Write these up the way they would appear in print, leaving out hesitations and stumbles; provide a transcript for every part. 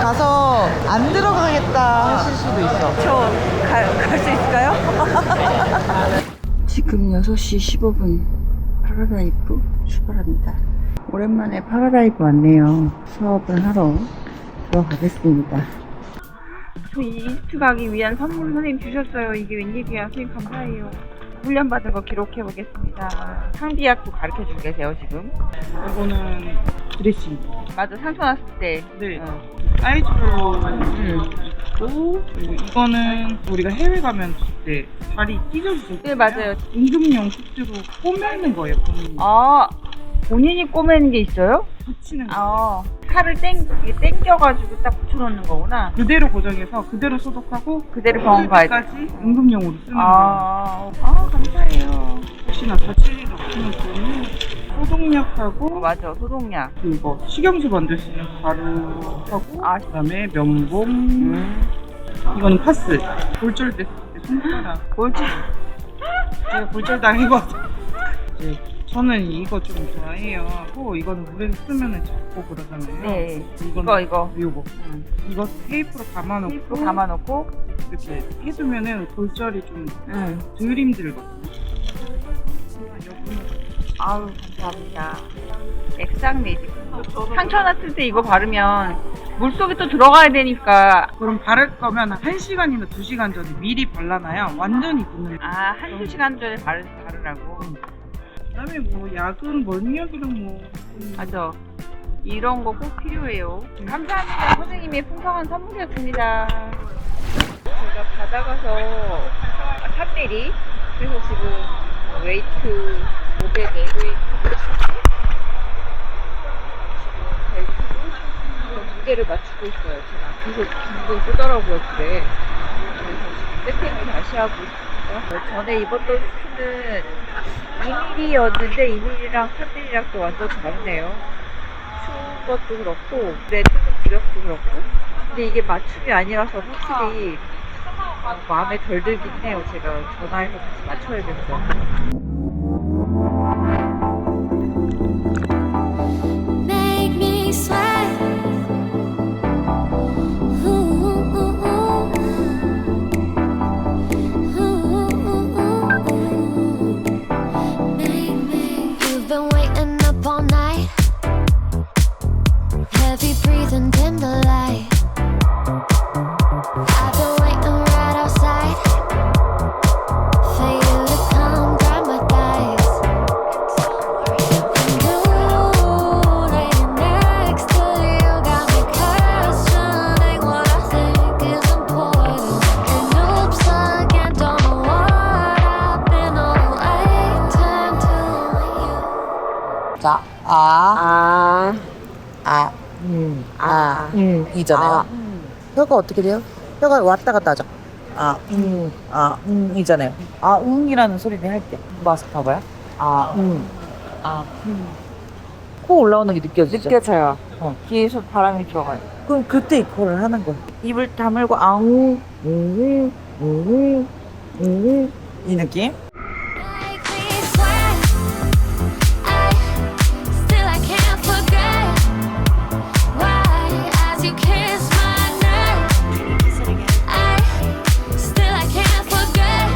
가서 안 들어가겠다 하실 수도 있어. 저 갈 수 있을까요? 지금 6시 15분 파라다이브 출발합니다. 오랜만에 파라다이브 왔네요. 수업을 하러 들어가겠습니다. 저 이스트 가기 위한 선물 선생님 주셨어요. 이게 웬일이야. 선생님 감사해요. 훈련받은 거 기록해 보겠습니다. 상비약도 가르쳐 주고 계세요 지금. 이거는 드레싱. 맞아, 상처 났을 때. 네. 사이즈별로 있고, 그리고 이거는 우리가 해외 가면 때 다리 찢어지고. 네, 맞아요. 응급용 슈트로 꼬매는 거예요, 본인이. 아, 본인이 꼬매는 게 있어요? 붙이는 거. 아, 칼을 땡겨가지고 딱 붙여놓는 거구나. 그대로 고정해서 그대로 소독하고 그대로 병원 가야 돼. 까지 응급용으로 쓰는 거예요. 아, 감사해요. 혹시나 다칠 일 없으면 좋으면 소독약하고 맞아, 소독약. 그거 식용수 만들 수 있는 가루하고 아, 그다음에 면봉. 이거는 파스. 골절됐을 때 손가락. 골치. 제가 골절 당해봐서. 네, 저는 이거 좀 좋아해요. 이거는 물에서 쓰면은 작고 그러잖아요. 네, 이거는 이거. 요거. 이거 테이프로 감아놓고 테이프 감아놓고. 이렇게 해두면은 골절이 좀 응. 덜 힘들거든요. 아우, 감사합니다. 액상 매직. 상처 났을 때 이거 바르면 물속에 또 들어가야 되니까. 그럼 바를 거면 1시간이나 2시간 전에 미리 발라놔야 완전히 굳는. 아, 1-2시간 전에 바르라고. 그다음에 뭐 약은 멀미약이랑 뭐. 맞아. 이런 거 꼭 필요해요. 감사합니다. 선생님의 풍성한 선물이었습니다. 제가 받아가서 3mm. 그래서 지금 웨이트 500 에그웨이트 두 개를 맞추고 있어요. 제가 계속 긴거 뜨더라고요, 그래. 그래서 세팅을 다시 하고 있어요. 전에 입었던 수트는 2mm였는데 2mm랑 3mm랑 또 완전 다르네요. 추운 것도 그렇고, 레트도 구력도 그렇고. 근데 이게 맞춤이 아니라서 확실히 마음에 덜 들긴 해요. 제가 전화해서 다시 맞춰야겠어요. Make me sweat. Ooh, ooh, ooh. Ooh, ooh. Make me. You've been waiting up all night. Heavy breathing, dim the light. I've been waiting right outside for you to come dry my thighs. You laying next to you got me questioning what I think is important. And oops again, don't know what I've been on. Turn to you. 자, 이잖아요. 혀가 어떻게 돼요? 혀가 왔다 갔다 하죠. 이잖아요. 이라는 소리를 할 때. 마스크 봐봐요. 코 올라오는 게 느껴지죠? 느껴져요. 귀에서 바람이 들어가요. 그럼 그때 이거를 하는 거예요. 입을 다물고 이 느낌? Make me sweat. Still I can't forget why as you kiss my neck. Still I can't forget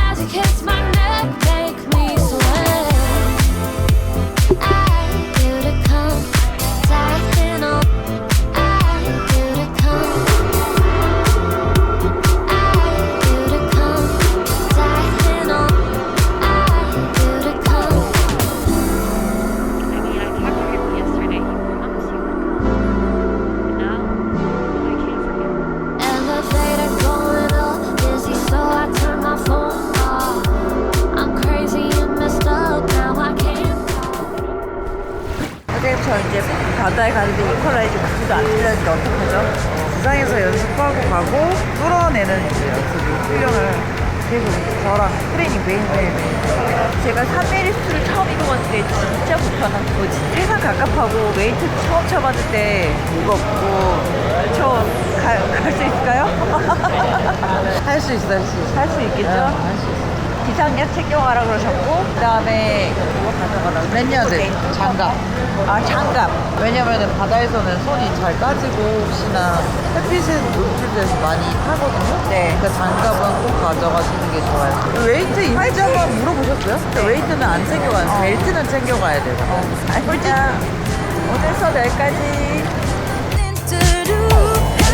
as you kiss my neck. Make me sweat. You to come tighten up. You to come. You to come tighten up. You to come. I mean, I talked to him yesterday. He promised he would come. And now, I can't forget. Elevator going up, busy, so I turn my phone off. I'm crazy and messed up, now I can't talk. 선생님, 저 이제 바다에 가는데 이퀄라이저 구도 안 들렸는데 어떡하죠? 부상에서 연습하고 가고 뚫어내는 이제 연습이 훈련을 계속 저랑 트레이닝 매일매일 제가 3mm 수를 처음 입어봤는데 진짜 불편한 거지. 세상 갑갑하고 웨이트 처음 쳐봤는데 무겁고. 저 갈 수 있을까요? 할 수 있어, 할 수 있어. 할 수 있겠죠? 할 수 있어. 비상약 챙겨가라 그러셨고 그다음에 그거 가져가라. 랜야드, 장갑. 아 장갑. 왜냐면은 바다에서는 손이 잘 까지고 혹시나 햇빛에 노출돼서 많이 타거든요. 네. 그러니까 장갑은 꼭 가져가시는 게 좋아요. 웨이트 있는지 한번 물어보셨어요? 근데 웨이트는 안 챙겨가요. 벨트는 챙겨가야 돼요. 아니야. 오늘 수업 여기까지. into